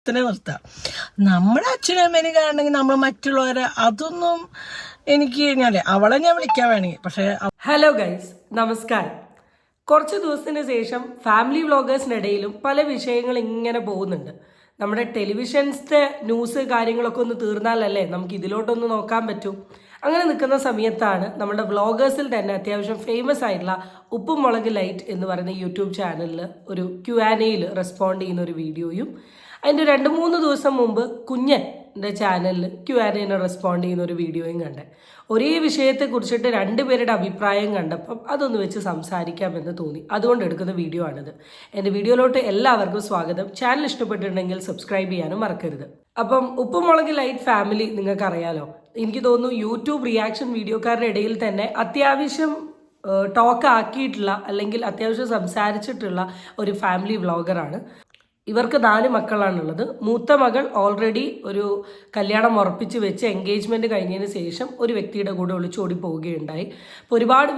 നിർത്തണേ നിർത്താം. നമ്മുടെ അച്ഛനും അമ്മേനെ കാണണമെങ്കിൽ നമ്മൾ മറ്റുള്ളവരെ അതൊന്നും എനിക്ക് അവളെ ഞാൻ വിളിക്കാൻ വേണമെങ്കിൽ. പക്ഷേ ഹലോ ഗൈസ്, നമസ്കാരം. കുറച്ച് ദിവസത്തിന് ശേഷം ഫാമിലി വ്ളോഗേഴ്സിനിടയിലും പല വിഷയങ്ങൾ ഇങ്ങനെ പോകുന്നുണ്ട്. നമ്മുടെ ടെലിവിഷൻസിൻ്റെ ന്യൂസ് കാര്യങ്ങളൊക്കെ ഒന്ന് തീർന്നാലല്ലേ നമുക്ക് ഇതിലോട്ടൊന്ന് നോക്കാൻ പറ്റൂ. അങ്ങനെ നിൽക്കുന്ന സമയത്താണ് നമ്മുടെ വ്ളോഗേഴ്സിൽ തന്നെ അത്യാവശ്യം ഫേമസ് ആയിട്ടുള്ള ഉപ്പും മുളക് ലൈറ്റ് എന്ന് പറയുന്ന യൂട്യൂബ് ചാനലിൽ ഒരു Q&Aയിൽ റെസ്പോണ്ട് ചെയ്യുന്ന ഒരു വീഡിയോയും അതിൻ്റെ 2-3 ദിവസം മുമ്പ് കുഞ്ഞൻ്റെ ചാനലിൽ Q&Aന് റെസ്പോണ്ട് ചെയ്യുന്ന ഒരു വീഡിയോയും കണ്ടേ. ഒരേ വിഷയത്തെക്കുറിച്ചിട്ട് രണ്ടുപേരുടെ അഭിപ്രായം കണ്ടപ്പം അതൊന്ന് വെച്ച് സംസാരിക്കാമെന്ന് തോന്നി. അതുകൊണ്ട് എടുക്കുന്ന വീഡിയോ ആണിത്. എൻ്റെ വീഡിയോയിലോട്ട് എല്ലാവർക്കും സ്വാഗതം. ചാനൽ ഇഷ്ടപ്പെട്ടിട്ടുണ്ടെങ്കിൽ സബ്സ്ക്രൈബ് ചെയ്യാനും മറക്കരുത്. അപ്പം ഉപ്പും മുളക് ലൈറ്റ് ഫാമിലി നിങ്ങൾക്കറിയാലോ. എനിക്ക് തോന്നുന്നു യൂട്യൂബ് റിയാക്ഷൻ വീഡിയോക്കാരുടെ ഇടയിൽ തന്നെ അത്യാവശ്യം ടോക്ക് ആക്കിയിട്ടുള്ള അല്ലെങ്കിൽ അത്യാവശ്യം സംസാരിച്ചിട്ടുള്ള ഒരു ഫാമിലി വ്ളോഗറാണ്. ഇവർക്ക് 4 മക്കളാണുള്ളത്. മൂത്ത മകൾ ഓൾറെഡി ഒരു കല്യാണം ഉറപ്പിച്ച് വെച്ച് എൻഗേജ്മെൻറ്റ് കഴിഞ്ഞതിന് ശേഷം ഒരു വ്യക്തിയുടെ കൂടെ ഒളിച്ചോടി പോവുകയുണ്ടായി. അപ്പോൾ ഒരുപാട്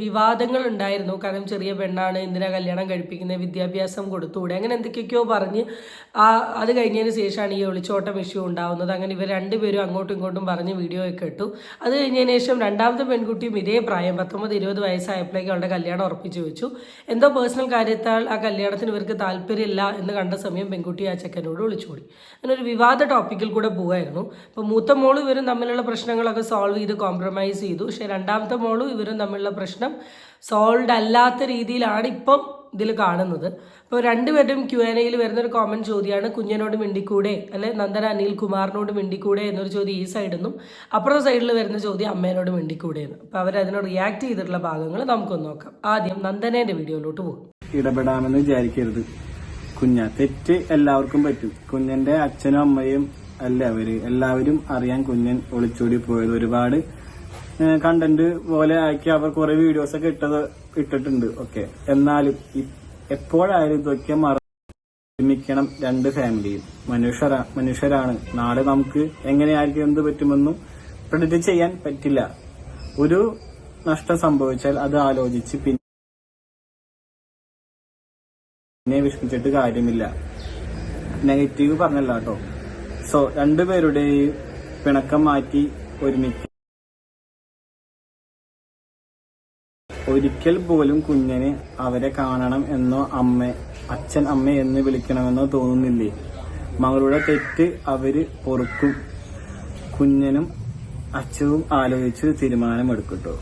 വിവാദങ്ങൾ ഉണ്ടായിരുന്നു. കാരണം ചെറിയ പെണ്ണാണ്, എന്തിനാ കല്യാണം കഴിപ്പിക്കുന്നത്, വിദ്യാഭ്യാസം കൊടുത്തുകൂടെ, അങ്ങനെ എന്തൊക്കെയൊക്കെയോ പറഞ്ഞ് അത് കഴിഞ്ഞതിന് ശേഷമാണ് ഈ ഒളിച്ചോട്ടം ഇഷ്യൂ ഉണ്ടാവുന്നത്. അങ്ങനെ ഇവർ രണ്ടുപേരും അങ്ങോട്ടും ഇങ്ങോട്ടും പറഞ്ഞ് വീഡിയോ ഒക്കെ ഇട്ടു. അത് കഴിഞ്ഞതിന് ശേഷം രണ്ടാമത്തെ പെൺകുട്ടിയും ഇതേ പ്രായം 19-20 വയസ്സായപ്പോഴേക്കും അവളുടെ കല്യാണം ഉറപ്പിച്ച് വെച്ചു. എന്തോ പേഴ്സണൽ കാര്യത്താൽ ആ കല്യാണത്തിന് ഇവർക്ക് താല്പര്യമില്ല എന്ന് കണ്ട സമയം പെൺകുട്ടി ആ ചെക്കനോട് ഒളിച്ചോടി. അങ്ങനെ ഒരു വിവാദ ടോപ്പിക്കിൽ കൂടെ പോവായിരുന്നു. അപ്പോൾ മൂത്ത മോളും ഇവരും തമ്മിലുള്ള പ്രശ്നങ്ങളൊക്കെ സോൾവ് ചെയ്ത് കോംപ്രമൈസ് ചെയ്തു. പക്ഷേ രണ്ടാമത്തെ മോളും ഇവരും തമ്മിലുള്ള പ്രശ്നം സോൾവ്ഡ് അല്ലാത്ത രീതിയിലാണ് ഇപ്പം ഇതിൽ കാണുന്നത്. അപ്പോൾ രണ്ടുപേരും Q&Aയിൽ വരുന്നൊരു കോമൺ ചോദ്യമാണ്, കുഞ്ഞിനോട് മിണ്ടിക്കൂടെ, അല്ലെ നന്ദന അനിൽ കുമാറിനോട് മിണ്ടിക്കൂടെ എന്നൊരു ചോദ്യം ഈ സൈഡിൽ നിന്നും, അപ്പുറത്തെ സൈഡിൽ വരുന്ന ചോദ്യം അമ്മേനോട് മിണ്ടിക്കൂടെ എന്ന്. അപ്പോൾ അവരതിനോട് റിയാക്ട് ചെയ്തിട്ടുള്ള ഭാഗങ്ങൾ നമുക്കൊന്ന് നോക്കാം. ആദ്യം നന്ദനേൻ്റെ വീഡിയോയിലോട്ട് പോകും. ഇടപെടാമെന്ന് വിചാരിക്കരുത്. തെറ്റ് എല്ലാവർക്കും പറ്റും. കുഞ്ഞന്റെ അച്ഛനും അമ്മയും എല്ലാവരും അറിയാൻ കുഞ്ഞൻ ഒളിച്ചോടി പോയത്. ഒരുപാട് കണ്ടന്റ് പോലെ ആക്കി അവർ കുറെ വീഡിയോസ് ഒക്കെ ഇട്ടിട്ടുണ്ട്. ഓക്കെ, എന്നാലും എപ്പോഴായാലും ഇതൊക്കെ മറന്നിക്കണം. 2 ഫാമിലിയും മനുഷ്യരാണ്. നാളെ നമുക്ക് എങ്ങനെയായിരിക്കും എന്ത് പറ്റുമെന്നും പ്രെഡിക്റ്റ് ചെയ്യാൻ പറ്റില്ല. ഒരു നഷ്ടം സംഭവിച്ചാൽ അത് ആലോചിച്ച് പിന്നെ വിഷമിച്ചിട്ട് കാര്യമില്ല. നെഗറ്റീവ് പറഞ്ഞല്ല കേട്ടോ. സോ രണ്ടുപേരുടെയും പിണക്കം മാറ്റി ഒരുമിച്ച് ഒരിക്കൽ പോലും കുഞ്ഞിന് അവരെ കാണണം എന്നോ അച്ഛൻ അമ്മ എന്ന് വിളിക്കണമെന്നോ തോന്നുന്നില്ലേ? മകളുടെ തെറ്റ് അവര് പൊറുക്കും. കുഞ്ഞനും അച്ഛനും ആലോചിച്ച് തീരുമാനമെടുക്കട്ടോ.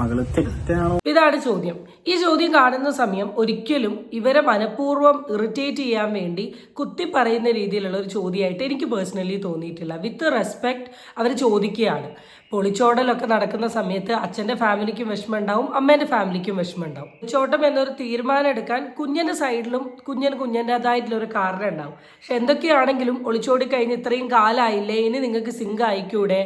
മകളുടെ തെറ്റാണോ? ഇതാണ് ചോദ്യം. ഈ ചോദ്യം കാണുന്ന സമയം ഒരിക്കലും ഇവരെ മനഃപൂർവ്വം ഇറിറ്റേറ്റ് ചെയ്യാൻ വേണ്ടി കുത്തി പറയുന്ന രീതിയിലുള്ള ഒരു ചോദ്യമായിട്ട് എനിക്ക് പേഴ്സണലി തോന്നിയിട്ടില്ല. വിത്ത് റെസ്പെക്ട് അവർ ചോദിക്കുകയാണ്. പൊളിച്ചോടലൊക്കെ നടക്കുന്ന സമയത്ത് അച്ഛൻ്റെ ഫാമിലിക്കും വിഷമം ഉണ്ടാവും, അമ്മേൻ്റെ ഫാമിലിക്കും വിഷമം ഉണ്ടാവും. ഒളിച്ചോട്ടം എന്നൊരു തീരുമാനം എടുക്കാൻ കുഞ്ഞിൻ്റെ സൈഡിലും കുഞ്ഞിൻ്റെതായിട്ടുള്ള ഒരു കാരണം ഉണ്ടാവും. പക്ഷെ എന്തൊക്കെയാണെങ്കിലും ഒളിച്ചോടി കഴിഞ്ഞ് ഇത്രയും കാലമായില്ലേ, ഇനി നിങ്ങൾക്ക് സിങ്ക് ആയിക്കൂടെ,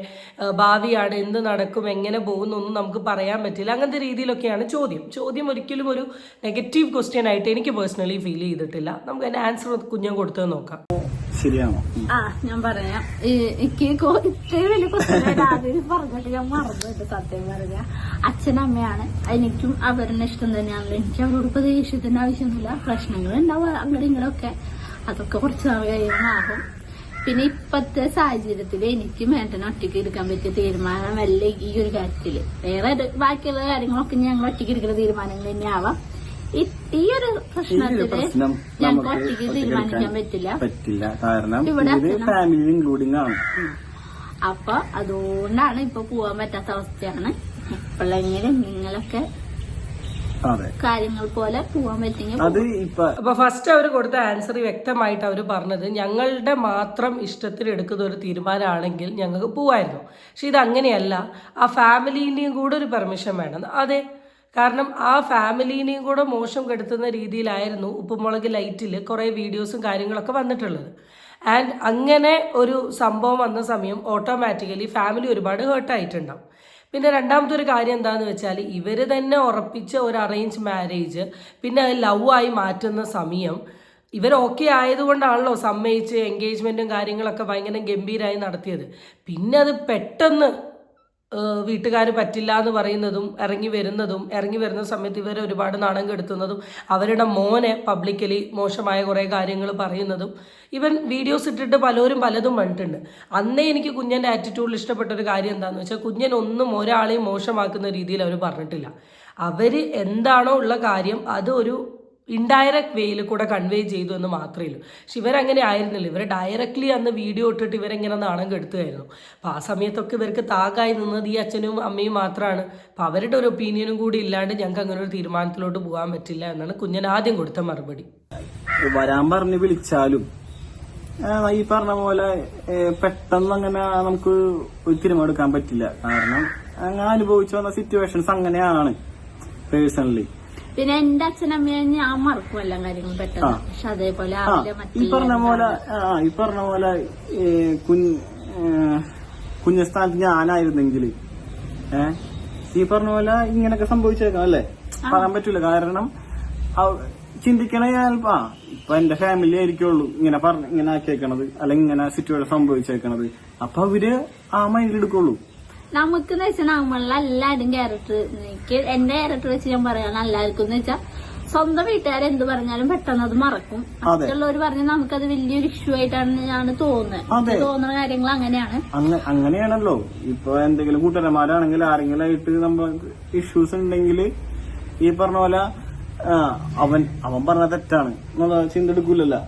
ഭാവിയാണ്, എന്ത് നടക്കും, എങ്ങനെ പോകുന്നൊന്നും നമുക്ക് പറയാൻ പറ്റില്ല. അങ്ങനത്തെ രീതിയിലൊക്കെയാണ് ചോദ്യം ഒരിക്കലും ഒരു നെഗറ്റീവ് ക്വസ്റ്റ്യൻ ആയിട്ട് എനിക്ക് പേഴ്സണലി ഫീൽ ചെയ്തിട്ടില്ല. നമുക്ക് അതിന്റെ ആൻസർ കുഞ്ഞൻ കൊടുത്തത് നോക്കാം. ശരിയാണോ? ഞാൻ പറയാം. എനിക്ക് ഇത്രയും വലിയ ക്വസ്റ്റ്യൻ ആദ്യം പറഞ്ഞിട്ട് ഞാൻ മറന്നിട്ട്. സത്യം പറഞ്ഞ അച്ഛനമ്മയാണ്, എനിക്കും അവരുടെ ഇഷ്ടം തന്നെയാണല്ലോ. എനിക്ക് അവരോട് ദേഷ്യത്തിന്റെ ആവശ്യമൊന്നുമില്ല. പ്രശ്നങ്ങൾ ഉണ്ടാവും അങ്ങനെ ഇങ്ങനെയൊക്കെ, അതൊക്കെ കുറച്ച് കഴിയുമാകും. പിന്നെ ഇപ്പത്തെ സാഹചര്യത്തില് എനിക്ക് മേട്ടനെ ഒറ്റയ്ക്ക് എടുക്കാൻ പറ്റിയ തീരുമാനമല്ല ഈ ഒരു കാര്യത്തില്. വേറെ ബാക്കിയുള്ള കാര്യങ്ങളൊക്കെ ഞങ്ങൾ ഒറ്റയ്ക്ക് എടുക്കുന്ന തീരുമാനങ്ങൾ തന്നെയാവാം. ഈ ഒരു പ്രശ്നത്തില് ഞങ്ങൾക്ക് ഒറ്റയ്ക്ക് തീരുമാനിക്കാൻ പറ്റില്ല. കാരണം ഇവിടെ ഫാമിലി ഇൻക്ലൂഡിംഗ് ആണ്. അപ്പൊ അതുകൊണ്ടാണ് ഇപ്പൊ പോവാൻ പറ്റാത്ത അവസ്ഥയാണ്. ഇപ്പോഴെങ്കിലും നിങ്ങളൊക്കെ കാര്യങ്ങൾ പോലെ പോവാൻ പറ്റില്ല. അപ്പൊ ഫസ്റ്റ് അവർ കൊടുത്ത ആൻസർ വ്യക്തമായിട്ട് അവർ പറഞ്ഞത്, ഞങ്ങളുടെ മാത്രം ഇഷ്ടത്തിൽ എടുക്കുന്ന ഒരു തീരുമാനമാണെങ്കിൽ ഞങ്ങൾക്ക് പോവായിരുന്നു. പക്ഷെ ഇത് അങ്ങനെയല്ല, ആ ഫാമിലിന്റെയും കൂടെ ഒരു പെർമിഷൻ വേണം. അതെ, കാരണം ആ ഫാമിലിനെയും കൂടെ മോശം കെടുത്തുന്ന രീതിയിലായിരുന്നു ഉപ്പുമുളക് ലൈറ്റിൽ കുറേ വീഡിയോസും കാര്യങ്ങളൊക്കെ വന്നിട്ടുള്ളത്. ആൻഡ് അങ്ങനെ ഒരു സംഭവം വന്ന സമയം ഓട്ടോമാറ്റിക്കലി ഫാമിലി ഒരുപാട് ഹേർട്ടായിട്ടുണ്ടാവും. പിന്നെ രണ്ടാമത്തെ ഒരു കാര്യം എന്താണെന്ന് വെച്ചാൽ, ഇവർ തന്നെ ഉറപ്പിച്ച ഒരു അറേഞ്ച് മാരേജ് പിന്നെ അത് ലവ് ആയി മാറ്റുന്ന സമയം ഇവർ ഓക്കെ ആയതുകൊണ്ടാണല്ലോ സമ്മതിച്ച് എൻഗേജ്മെൻറ്റും കാര്യങ്ങളൊക്കെ ഭയങ്കര ഗംഭീരമായി നടത്തിയത്. പിന്നെ അത് പെട്ടെന്ന് വീട്ടുകാർ പറ്റില്ല എന്ന് പറയുന്നതും ഇറങ്ങി വരുന്ന സമയത്ത് ഇവരെ ഒരുപാട് നാണം കെടുത്തുന്നതും അവരുടെ മോനെ പബ്ലിക്കലി മോശമായ കുറേ കാര്യങ്ങൾ പറയുന്നതും ഇവൻ വീഡിയോസ് ഇട്ടിട്ട് പലരും പലതും കണ്ടിട്ടുണ്ട്. അന്നേ എനിക്ക് കുഞ്ഞൻ്റെ ആറ്റിറ്റ്യൂഡിൽ ഇഷ്ടപ്പെട്ട ഒരു കാര്യം എന്താണെന്ന് വെച്ചാൽ കുഞ്ഞനൊന്നും ഒരാളെയും മോശമാക്കുന്ന രീതിയിൽ അവർ പറഞ്ഞിട്ടില്ല. അവർ എന്താണോ ഉള്ള കാര്യം അത് ഒരു ഇൻഡയറക്റ്റ് വേയിൽ കൂടെ കൺവേ ചെയ്തു എന്ന് മാത്രമേ ഉള്ളൂ. പക്ഷെ ഇവരങ്ങനെ ആയിരുന്നില്ല. ഇവർ ഡയറക്റ്റ്ലി അന്ന് വീഡിയോ ഇട്ടിട്ട് ഇവരെങ്ങനെ നാണം കെടുത്തുമായിരുന്നു. അപ്പോൾ ആ സമയത്തൊക്കെ ഇവർക്ക് താകായി നിന്നത് ഈ അച്ഛനും അമ്മയും മാത്രമാണ്. അപ്പോൾ അവരുടെ ഒരു ഒപ്പീനിയനും കൂടി ഇല്ലാണ്ട് ഞങ്ങൾക്ക് അങ്ങനെ ഒരു തീരുമാനത്തിലോട്ട് പോകാൻ പറ്റില്ല എന്നാണ് കുഞ്ഞൻ ആദ്യം കൊടുത്ത മറുപടി. വരാൻ പറഞ്ഞ് വിളിച്ചാലും ഈ പറഞ്ഞ പോലെ പെട്ടെന്ന് അങ്ങനെ നമുക്ക് ഒരു തീരുമാനം എടുക്കാൻ പറ്റില്ല. കാരണം അങ്ങനെ അനുഭവിച്ചു വന്ന സിറ്റുവേഷൻസ് അങ്ങനെയാണ് പേഴ്സണലി. പിന്നെ എന്റെ അച്ഛനമ്മയെ ഞാൻ മറക്കും എല്ലാ കാര്യങ്ങളും പെട്ടെന്ന്. പക്ഷെ അതേപോലെ ഈ പറഞ്ഞ പോലെ കുഞ്ഞ സ്ഥാനത്ത് ഞാനായിരുന്നെങ്കിൽ ഈ പറഞ്ഞ പോലെ ഇങ്ങനൊക്കെ സംഭവിച്ചേക്കാം അല്ലേ, പറയാൻ പറ്റൂല. കാരണം ചിന്തിക്കണ ഞാൻ ഇപ്പൊ എന്റെ ഫാമിലി ആയിരിക്കുള്ളൂ ഇങ്ങനെ ആക്കിയേക്കണത്, അല്ലെങ്കിൽ ഇങ്ങനെ സിറ്റുവേഷൻ സംഭവിച്ചേക്കണത്. അപ്പൊ അവര് ആ മൈൻഡിൽ എടുക്കുള്ളൂ. നമുക്ക് എന്ന് വെച്ചാൽ നമ്മളിൽ എല്ലാവരും ക്യാരക്ടർ, എനിക്ക് എന്റെ ക്യാരക്ടർ വെച്ച് ഞാൻ പറയാണ് എല്ലാവർക്കും എന്ന് വെച്ചാൽ സ്വന്തം വീട്ടുകാരെന്ത് പറഞ്ഞാലും പെട്ടെന്ന് അത് മറക്കും. മറ്റുള്ളവർ പറഞ്ഞാൽ നമുക്കത് വലിയൊരു ഇഷ്യൂ ആയിട്ടാണ് തോന്നുന്ന കാര്യങ്ങൾ അങ്ങനെയാണല്ലോ. ഇപ്പൊ എന്തെങ്കിലും കൂട്ടുകാരന്മാരാണെങ്കിൽ ആരെങ്കിലും ആയിട്ട് നമുക്ക് ഇഷ്യൂസ് ഉണ്ടെങ്കിൽ ഈ പറഞ്ഞ പോലെ അവൻ പറഞ്ഞ തെറ്റാണ് ചിന്ത എടുക്കൂലല്ലോ.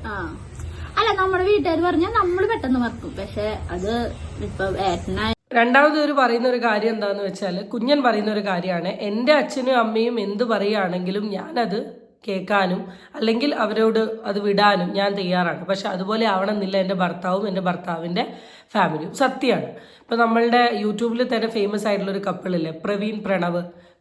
അല്ല, നമ്മുടെ വീട്ടുകാർ പറഞ്ഞാൽ നമ്മൾ പെട്ടെന്ന് മറക്കും. പക്ഷെ അത് ഇപ്പൊ ഏട്ടനായ രണ്ടാമത് ഒരു പറയുന്ന ഒരു കാര്യം എന്താണെന്ന് വെച്ചാൽ കുഞ്ഞൻ പറയുന്ന ഒരു കാര്യമാണ്, എൻ്റെ അച്ഛനും അമ്മയും എന്ത് പറയുകയാണെങ്കിലും ഞാനത് കേൾക്കാനും അല്ലെങ്കിൽ അവരോട് അത് വിടാനും ഞാൻ തയ്യാറാണ്. പക്ഷെ അതുപോലെ ആവണമെന്നില്ല എൻ്റെ ഭർത്താവും എൻ്റെ ഭർത്താവിൻ്റെ ഫാമിലിയും. സത്യമാണ്. ഇപ്പം നമ്മളുടെ യൂട്യൂബിൽ തന്നെ ഫേമസ് ആയിട്ടുള്ളൊരു കപ്പിളില്ലേ,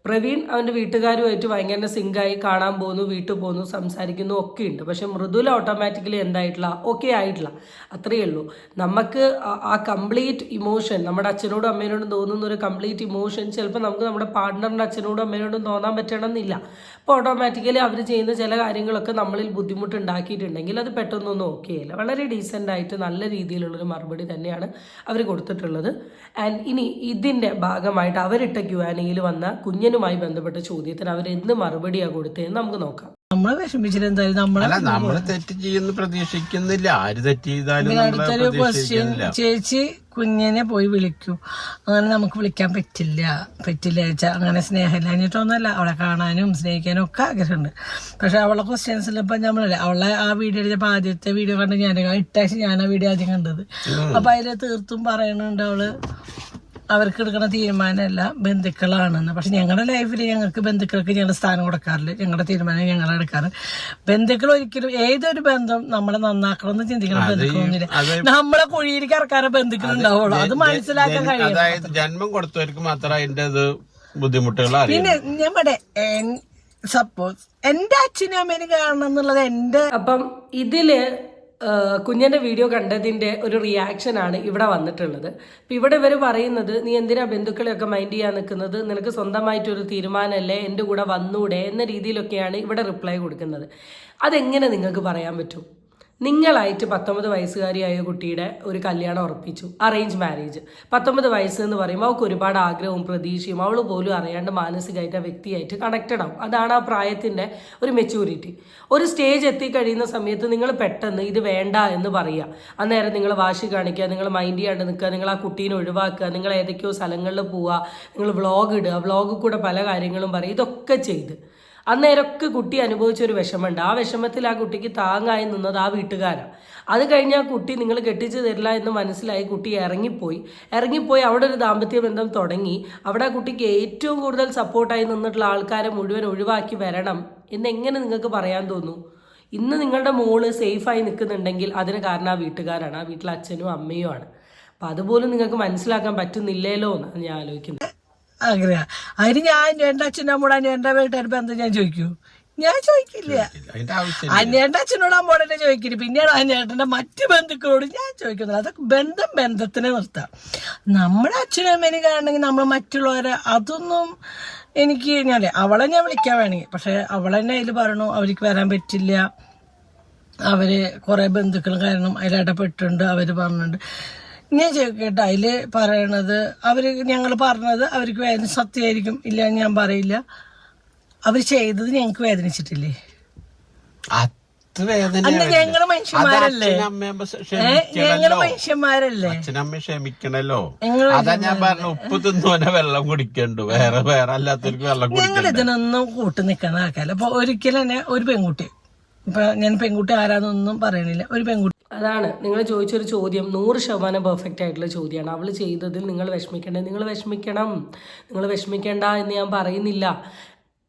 പ്രവീൺ അവൻ്റെ വീട്ടുകാരുമായിട്ട് ഭയങ്കര സിങ്കായി കാണാൻ പോകുന്നു, വീട്ടിൽ പോകുന്നു, സംസാരിക്കുന്നു ഒക്കെ ഉണ്ട്. പക്ഷെ മൃദുല ഓട്ടോമാറ്റിക്കലി എന്തായിട്ടില്ല, ഓക്കെ ആയിട്ടില്ല. അത്രയേ ഉള്ളൂ. നമുക്ക് ആ കംപ്ലീറ്റ് ഇമോഷൻ നമ്മുടെ അച്ഛനോടും അമ്മയോടും തോന്നുന്ന ഒരു കംപ്ലീറ്റ് ഇമോഷൻ ചിലപ്പോൾ നമുക്ക് നമ്മുടെ പാർട്ട്ണറിൻ്റെ അച്ഛനോടും അമ്മയോടും തോന്നാൻ പറ്റണമെന്നില്ല. അപ്പോൾ ഓട്ടോമാറ്റിക്കലി അവർ ചെയ്യുന്ന ചില കാര്യങ്ങളൊക്കെ നമ്മളിൽ ബുദ്ധിമുട്ടുണ്ടാക്കിയിട്ടുണ്ടെങ്കിൽ അത് പെട്ടെന്നൊന്നും ഓക്കെ ആയില്ല. വളരെ ഡീസൻ്റായിട്ട് നല്ല രീതിയിലുള്ളൊരു മറുപടി തന്നെയാണ് അവർ കൊടുത്തിട്ടുള്ളത്. ആൻഡ് ഇനി ഇതിൻ്റെ ഭാഗമായിട്ട് അവരിട്ട Q&Aയിൽ വന്ന കുഞ്ഞനുമായി ബന്ധപ്പെട്ട ചോദ്യത്തിന് അവരെന്ത് മറുപടിയാണ് കൊടുത്തതെന്ന് നമുക്ക് നോക്കാം. നമ്മളെ വിഷമിച്ചിട്ട് എന്തായാലും നമ്മള് തെറ്റ് ചെയ്യുന്നു പ്രതീക്ഷിക്കുന്നില്ല. ആര് തെറ്റ് ചെയ്താലും അടുത്തൊരു ക്വസ്റ്റ്യൻ, ചേച്ചി കുഞ്ഞിനെ പോയി വിളിക്കൂ. അങ്ങനെ നമുക്ക് വിളിക്കാൻ പറ്റില്ല വെച്ചാൽ അങ്ങനെ സ്നേഹമില്ലാഞ്ഞിട്ടൊന്നുമല്ല, അവളെ കാണാനും സ്നേഹിക്കാനും ഒക്കെ ആഗ്രഹമുണ്ട്. പക്ഷെ അവളെ ക്വസ്റ്റ്യൻസിൽ ഇപ്പൊ നമ്മളല്ലേ അവളെ ആ വീഡിയോ എടുത്തപ്പോ ആദ്യത്തെ വീഡിയോ കണ്ട് ഇട്ടാഴ്ച ഞാൻ ആ വീഡിയോ ആദ്യം കണ്ടത്. അപ്പൊ അതില് തീർത്തും പറയുന്നുണ്ട് അവള് അവർക്ക് എടുക്കുന്ന തീരുമാനമല്ല ബന്ധുക്കളാണെന്ന്. പക്ഷെ ഞങ്ങളുടെ ലൈഫിൽ ഞങ്ങൾക്ക് ബന്ധുക്കൾക്ക് ഞങ്ങൾ സ്ഥാനം കൊടുക്കാറില്ല. ഞങ്ങളുടെ തീരുമാനം ഞങ്ങൾ എടുക്കാറ്. ബന്ധുക്കൾ ഒരിക്കലും ഏതൊരു ബന്ധം നമ്മളെ നന്നാക്കണം എന്ന് ചിന്തിക്കണം ബന്ധുക്കളൊന്നുമില്ല. നമ്മളെ കുഴിയിലേക്ക് ഇറക്കാറ് ബന്ധുക്കൾ ഉണ്ടാവുള്ളൂ. അത് മനസ്സിലാക്കാൻ കഴിയും. അതായത് ജന്മം കൊടുത്തവർക്ക് മാത്രമേ അതിന്റെ ബുദ്ധിമുട്ടുകൾ. പിന്നെ നമ്മുടെ സപ്പോസ് എന്റെ അച്ഛനും അമ്മേനും കാണണം എന്നുള്ളത് എന്റെ. അപ്പം ഇതില് കുഞ്ഞൻ്റെ വീഡിയോ കണ്ടതിൻ്റെ ഒരു റിയാക്ഷനാണ് ഇവിടെ വന്നിട്ടുള്ളത്. അപ്പം ഇവിടെ ഇവർ പറയുന്നത്, നീ എന്തിനാ ബന്ധുക്കളെയൊക്കെ മൈൻഡ് ചെയ്യാൻ നിൽക്കുന്നത്, നിനക്ക് സ്വന്തമായിട്ടൊരു തീരുമാനമല്ലേ, എൻ്റെ കൂടെ വന്നൂടെ എന്ന രീതിയിലൊക്കെയാണ് ഇവിടെ റിപ്ലൈ കൊടുക്കുന്നത്. അതെങ്ങനെ നിങ്ങൾക്ക് പറയാൻ പറ്റും? നിങ്ങളായിട്ട് 19 വയസ്സുകാരിയായ കുട്ടിയുടെ ഒരു കല്യാണം ഉറപ്പിച്ചു, അറേഞ്ച് മാരേജ്. 19 വയസ്സ് എന്ന് പറയുമ്പോൾ അവൾക്ക് ഒരുപാട് ആഗ്രഹവും പ്രതീക്ഷയും അവൾ പോലും അറിയാണ്ട് മാനസികമായിട്ട് ആ വ്യക്തിയായിട്ട് കണക്റ്റഡ് ആവും. അതാണ് ആ പ്രായത്തിൻ്റെ ഒരു മെച്യൂരിറ്റി. ഒരു സ്റ്റേജ് എത്തിക്കഴിയുന്ന സമയത്ത് നിങ്ങൾ പെട്ടെന്ന് ഇത് വേണ്ട എന്ന് പറയുക. അന്നേരം നിങ്ങൾ വാശി കാണിക്കുക, നിങ്ങൾ മൈൻഡ് ചെയ്യാണ്ട് നിൽക്കുക, നിങ്ങൾ ആ കുട്ടീനെ ഒഴിവാക്കുക, നിങ്ങൾ ഏതൊക്കെയോ സ്ഥലങ്ങളിൽ പോവുക, നിങ്ങൾ വ്ളോഗ് ഇടുക, വ്ളോഗിൽ കൂടെ പല കാര്യങ്ങളും പറയുക. ഇതൊക്കെ ചെയ്ത് അന്നേരമൊക്കെ കുട്ടി അനുഭവിച്ചൊരു വിഷമമുണ്ട്. ആ വിഷമത്തിൽ ആ കുട്ടിക്ക് താങ്ങായി നിന്നത് ആ വീട്ടുകാരാണ്. അത് കഴിഞ്ഞ് ആ കുട്ടി നിങ്ങൾ കെട്ടിച്ചു തരില്ല എന്ന് മനസ്സിലായി കുട്ടി ഇറങ്ങിപ്പോയി അവിടെ ഒരു ദാമ്പത്യ ബന്ധം തുടങ്ങി. അവിടെ ആ കുട്ടിക്ക് ഏറ്റവും കൂടുതൽ സപ്പോർട്ടായി നിന്നിട്ടുള്ള ആൾക്കാരെ മുഴുവൻ ഒഴിവാക്കി വരണം എന്നെങ്ങനെ നിങ്ങൾക്ക് പറയാൻ തോന്നുന്നു? ഇന്ന് നിങ്ങളുടെ മോള് സേഫായി നിൽക്കുന്നുണ്ടെങ്കിൽ അതിന് കാരണം ആ വീട്ടുകാരാണ്, ആ വീട്ടിലെ അച്ഛനും അമ്മയും ആണ്. അപ്പം അതുപോലും നിങ്ങൾക്ക് മനസ്സിലാക്കാൻ പറ്റുന്നില്ലല്ലോ എന്നാണ് ഞാൻ ആലോചിക്കുന്നത്. ആഗ്രഹം അതിന് ഞാൻ എന്റെ അച്ഛനും അമ്മോടും എന്റെ വീട്ടുകാർ ബന്ധം ഞാൻ ചോദിക്കൂ? ഞാൻ ചോദിക്കില്ല. അന്യേട്ടൻ്റെ അച്ഛനോട് അമ്മോടെ ചോദിക്കില്ല. പിന്നെയാണ് അന്യേട്ടന്റെ മറ്റു ബന്ധുക്കളോട് ഞാൻ ചോദിക്കുന്നത്. അതൊക്കെ ബന്ധത്തിനെ നിർത്താം. നമ്മുടെ അച്ഛനും അമ്മേനും കാണണമെങ്കിൽ നമ്മൾ മറ്റുള്ളവരെ അതൊന്നും എനിക്ക് അവളെ ഞാൻ വിളിക്കാൻ വേണമെങ്കിൽ. പക്ഷെ അവളെന്നെ അതിൽ പറഞ്ഞു അവർക്ക് വരാൻ പറ്റില്ല, അവര് കുറെ ബന്ധുക്കൾ കാരണം അതിലിടപെട്ടിട്ടുണ്ട്, അവര് പറഞ്ഞിട്ടുണ്ട്. ഞാൻ ചോദിക്കട്ടെ, അതില് പറയണത് ഞങ്ങൾ പറഞ്ഞത് അവർക്ക് വേദന സത്യമായിരിക്കും, ഇല്ല ഞാൻ പറയില്ല. അവർ ചെയ്തത് ഞങ്ങൾക്ക് വേദനിച്ചിട്ടില്ലേ? ഞങ്ങള് മനുഷ്യന്മാരല്ലേ, ഞങ്ങള് മനുഷ്യന്മാരല്ലേ, അച്ഛനമ്മ ക്ഷമിക്കണല്ലോ. അതാ ഞാൻ പറഞ്ഞു, ഉപ്പ് തിന്നോനെ വെള്ളം കുടിക്കണ്ടു, വേറെ അല്ലാത്തവർക്ക് വെള്ളം കുടിക്കണ്ട. ഞങ്ങൾ ഇതിനൊന്നും കൂട്ടു നിൽക്കുന്ന ആൾക്കാരല്ല. അപ്പൊ ഒരിക്കലും തന്നെ ഒരു പെൺകുട്ടി, ഇപ്പൊ ഞാൻ പെൺകുട്ടി ആരാന്നൊന്നും പറയണില്ല, ഒരു പെൺകുട്ടി. അതാണ് നിങ്ങൾ ചോദിച്ചൊരു ചോദ്യം 100% പെർഫെക്റ്റ് ആയിട്ടുള്ള ചോദ്യമാണ്. അവൾ ചെയ്തതിൽ നിങ്ങൾ വിഷമിക്കേണ്ടത്, നിങ്ങൾ വിഷമിക്കേണ്ട എന്ന് ഞാൻ പറയുന്നില്ല.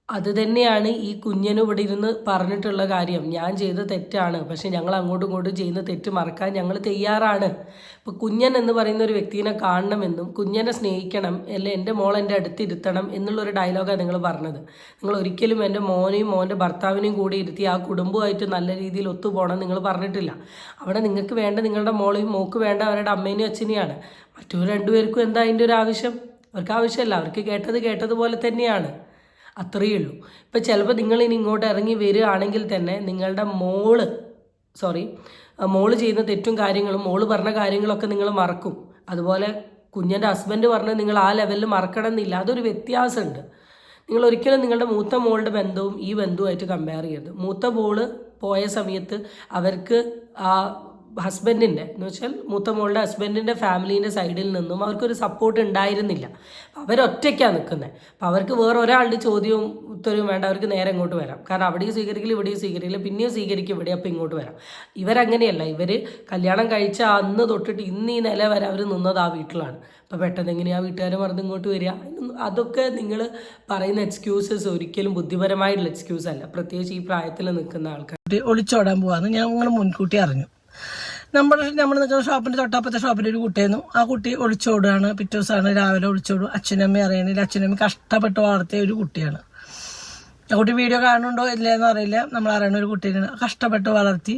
അത് തന്നെയാണ് ഈ കുഞ്ഞിന് ഇവിടെ ഇരുന്ന് പറഞ്ഞിട്ടുള്ള കാര്യം. ഞാൻ ചെയ്ത തെറ്റാണ്, പക്ഷെ ഞങ്ങൾ അങ്ങോട്ടും ഇങ്ങോട്ടും ചെയ്യുന്ന തെറ്റ് മറക്കാൻ ഞങ്ങൾ തയ്യാറാണ്. ഇപ്പോൾ കുഞ്ഞൻ എന്ന് പറയുന്ന ഒരു വ്യക്തിനെ കാണണമെന്നും കുഞ്ഞനെ സ്നേഹിക്കണം, അല്ലെ എൻ്റെ മോൾ എൻ്റെ അടുത്തിരുത്തണം എന്നുള്ളൊരു ഡയലോഗാണ് നിങ്ങൾ പറഞ്ഞത്. നിങ്ങൾ ഒരിക്കലും എൻ്റെ മോനെയും മോൻ്റെ ഭർത്താവിനെയും കൂടി ഇരുത്തി ആ കുടുംബമായിട്ട് നല്ല രീതിയിൽ ഒത്തുപോകണം നിങ്ങൾ പറഞ്ഞിട്ടില്ല. അവിടെ നിങ്ങൾക്ക് വേണ്ട നിങ്ങളുടെ മോളെയും മോക്ക് വേണ്ട അവരുടെ അമ്മേനെയും അച്ഛനെയാണ്. മറ്റൊരു രണ്ടുപേർക്കും എന്താ അതിൻ്റെ ഒരു ആവശ്യം? അവർക്ക് ആവശ്യമല്ല, അവർക്ക് കേട്ടതുപോലെ തന്നെയാണ്. അത്രയേ ഉള്ളൂ. ഇപ്പം ചിലപ്പോൾ നിങ്ങളിനി ഇങ്ങോട്ട് ഇറങ്ങി വരികയാണെങ്കിൽ തന്നെ നിങ്ങളുടെ മോള് ചെയ്യുന്ന തെറ്റും കാര്യങ്ങളും മോള് പറഞ്ഞ കാര്യങ്ങളൊക്കെ നിങ്ങൾ മറക്കും. അതുപോലെ കുഞ്ഞൻ്റെ ഹസ്ബൻഡ് പറഞ്ഞ് നിങ്ങൾ ആ ലെവലിൽ മറക്കണം എന്നില്ല. അതൊരു വ്യത്യാസമുണ്ട്. നിങ്ങൾ ഒരിക്കലും നിങ്ങളുടെ മൂത്ത മോളുടെ ബന്ധവും ഈ ബന്ധവുമായിട്ട് കമ്പയർ ചെയ്യരുത്. മൂത്ത മോള് പോയ സമയത്ത് അവർക്ക് ആ ഹസ്ബൻഡിൻ്റെ എന്ന് വെച്ചാൽ മൂത്ത മോളുടെ ഹസ്ബൻഡിൻ്റെ ഫാമിലീൻ്റെ സൈഡിൽ നിന്നും അവർക്കൊരു സപ്പോർട്ട് ഉണ്ടായിരുന്നില്ല. അവരൊറ്റയ്ക്കാണ് നിൽക്കുന്നത്. അപ്പോൾ അവർക്ക് വേറെ ഒരാളുടെ ചോദ്യവും ഉത്തരവും വേണ്ട, അവർക്ക് നേരെ ഇങ്ങോട്ട് വരാം. കാരണം അവിടെയും സ്വീകരിക്കില്ല, ഇവിടെയും സ്വീകരിക്കില്ല, പിന്നെയും സ്വീകരിക്കും ഇവിടെ, അപ്പോൾ ഇങ്ങോട്ട് വരാം. ഇവരങ്ങനെയല്ല. ഇവർ കല്യാണം കഴിച്ച അന്ന് തൊട്ടിട്ട് ഇന്ന് ഈ നില വരെ അവർ നിന്നത് ആ വീട്ടിലാണ്. അപ്പോൾ പെട്ടെന്ന് എങ്ങനെയാണ് വീട്ടുകാരെ മറന്ന് ഇങ്ങോട്ട് വരിക? അതൊക്കെ നിങ്ങൾ പറയുന്ന എക്സ്ക്യൂസസ് ഒരിക്കലും ബുദ്ധിപരമായിട്ടുള്ള എക്സ്ക്യൂസ് അല്ല, പ്രത്യേകിച്ച് ഈ പ്രായത്തിൽ നിൽക്കുന്ന ആൾക്കാർ. ഒളിച്ചോടാൻ പോവാന്ന് ഞങ്ങൾ മുൻകൂട്ടി അറിഞ്ഞു. നമ്മൾ നിൽക്കുന്ന ഷോപ്പിന്റെ തൊട്ടപ്പത്തെ ഷോപ്പിന്റെ ഒരു കുട്ടിയായിരുന്നു. ആ കുട്ടി ഒളിച്ചോടുകയാണ്. പിറ്റേ ദിവസമാണ് രാവിലെ ഒളിച്ചോടും. അച്ഛനമ്മ അറിയണില്ല. അച്ഛനമ്മ കഷ്ടപ്പെട്ട് വളർത്തിയ ഒരു കുട്ടിയാണ്. ആ കുട്ടി വീഡിയോ കാണുന്നുണ്ടോ ഇല്ലയെന്ന് അറിയില്ല. നമ്മൾ അറിയണ ഒരു കുട്ടീനെ കഷ്ടപ്പെട്ട് വളർത്തി.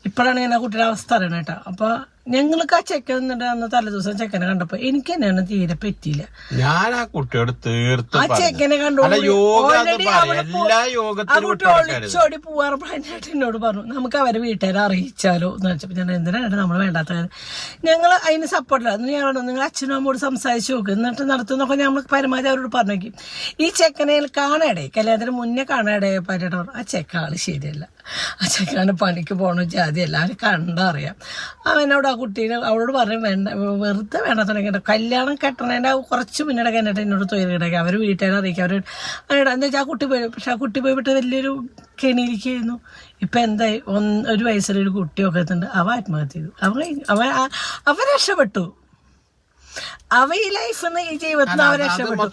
ഇപ്പോഴാണ് ഞാൻ ആ കുട്ടിയുടെ അവസ്ഥ അറിയണം കേട്ടോ. അപ്പൊ ഞങ്ങൾക്ക് ആ ചെക്കൻ എന്നിട്ട് അന്ന് തലേദിവസം ചെക്കനെ കണ്ടപ്പോ എനിക്ക് തന്നെയാണ് തീരെ പറ്റിയില്ല. ഞാൻ ആ കുട്ടിയോട് തീർത്തും ആ ചെക്കനെ കണ്ടു ഒളിച്ചോടി പോവാറപ്പോഴായിട്ട് എന്നോട് പറഞ്ഞു നമുക്ക് അവരെ വീട്ടുകാരെ അറിയിച്ചാലോ എന്ന് വെച്ചപ്പോ ഞാൻ എന്തിനാണ് നമ്മൾ വേണ്ടാത്ത കാര്യം. ഞങ്ങൾ അതിന് സപ്പോർട്ടില്ല. ഞങ്ങൾ നിങ്ങൾ അച്ഛനും അമ്മോട് സംസാരിച്ച് നോക്കും, എന്നിട്ട് നടത്തുന്നൊക്കെ നമ്മൾ പരമാവധി അവരോട് പറഞ്ഞേക്കും. ഈ ചെക്കനെ കാണാടേ കല്യാണത്തിന് മുന്നേ കാണാടേ പറ്റേട്ടോ ആ ചെക്ക ആള് ശരിയല്ല. ആ ചെക്കാണ് പണിക്ക് പോകണ ജാതി എല്ലാവരും കണ്ടറിയാം. അവനോട് ആ കുട്ടീനെ അവളോട് പറഞ്ഞു വേണ്ട, വെറുതെ വേണ്ട തുടങ്ങിയിട്ട് കല്യാണം കെട്ടണേൻ്റെ കുറച്ച് മുന്നേ കഴിഞ്ഞിട്ട് എന്നോട് തൊഴിലിടക്കി അവർ വീട്ടുകാരെ അറിയിക്കുക. അവർ എന്താ വെച്ചാൽ ആ കുട്ടി പോയി. പക്ഷെ ആ കുട്ടി പോയിട്ട് വലിയൊരു കെണിയിലേക്കായിരുന്നു. ഇപ്പം എന്തായി, 1 വയസ്സിലൊരു കുട്ടിയൊക്കെ എത്തുന്നുണ്ട്. അവ ആത്മഹത്യ ചെയ്തു. അവ രക്ഷപ്പെട്ടു. അവ ഈ ലൈഫിൽ നിന്ന് ഈ ജീവിതത്തിൽ നിന്ന് അവ രക്ഷപ്പെട്ടു.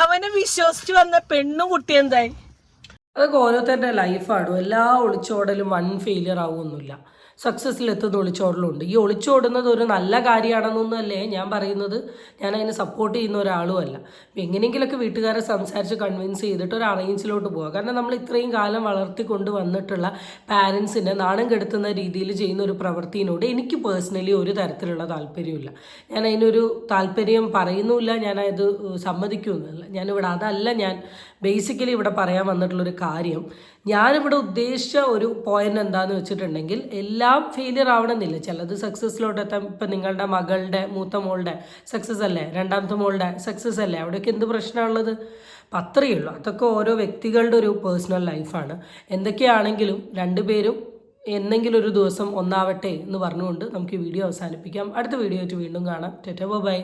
അവനെ വിശ്വസിച്ച് വന്ന പെണ്ണും കുട്ടി എന്തായി? അതൊക്കെ ഓരോരുത്തരുടെ ലൈഫാണ്. എല്ലാ ഒളിച്ചോടലും ഫെയിലിയർ ആവുമൊന്നുമില്ല. സക്സസ്സിലെത്തുന്ന ഒളിച്ചോടലുണ്ട്. ഈ ഒളിച്ചോടുന്നത് ഒരു നല്ല കാര്യമാണെന്നൊന്നുമല്ലേ ഞാൻ പറയുന്നത്. ഞാൻ അതിന് സപ്പോർട്ട് ചെയ്യുന്ന ഒരാളുമല്ല. എങ്ങനെയെങ്കിലുമൊക്കെ വീട്ടുകാരെ സംസാരിച്ച് കൺവിൻസ് ചെയ്തിട്ട് ഒരു അറേഞ്ചിലോട്ട് പോവുക. കാരണം നമ്മൾ ഇത്രയും കാലം വളർത്തിക്കൊണ്ട് വന്നിട്ടുള്ള പാരൻസിനെ നാണം കെടുത്തുന്ന രീതിയിൽ ചെയ്യുന്ന ഒരു പ്രവൃത്തിയിനോട് എനിക്ക് പേഴ്സണലി ഒരു തരത്തിലുള്ള താല്പര്യമില്ല. ഞാൻ അതിനൊരു താല്പര്യം പറയുന്നുമില്ല, ഞാനത് സമ്മതിക്കുന്നില്ല. അതല്ല ഞാൻ ബേസിക്കലി ഇവിടെ പറയാൻ വന്നിട്ടുള്ളൊരു കാര്യം. ഞാനിവിടെ ഉദ്ദേശിച്ച ഒരു പോയിന്റ് എന്താണെന്ന് വെച്ചിട്ടുണ്ടെങ്കിൽ എല്ലാം ഫെയിലിയർ ആവണമെന്നില്ല. ചിലത് സക്സസ്സിലോട്ട് എത്താൻ. ഇപ്പം നിങ്ങളുടെ മകളുടെ മൂത്ത മോളുടെ സക്സസ് അല്ലേ, രണ്ടാമത്തെ മോളുടെ സക്സസ് അല്ലേ, അവിടെയൊക്കെ എന്ത് പ്രശ്നമുള്ളത്? അപ്പം അത്രയേ ഉള്ളൂ. അതൊക്കെ ഓരോ വ്യക്തികളുടെ ഒരു പേഴ്സണൽ ലൈഫാണ്. എന്തൊക്കെയാണെങ്കിലും രണ്ടുപേരും എന്നെങ്കിലും ഒരു ദിവസം ഒന്നാവട്ടെ എന്ന് പറഞ്ഞുകൊണ്ട് നമുക്ക് ഈ വീഡിയോ അവസാനിപ്പിക്കാം. അടുത്ത വീഡിയോ ആയിട്ട് വീണ്ടും കാണാം. Tata bye.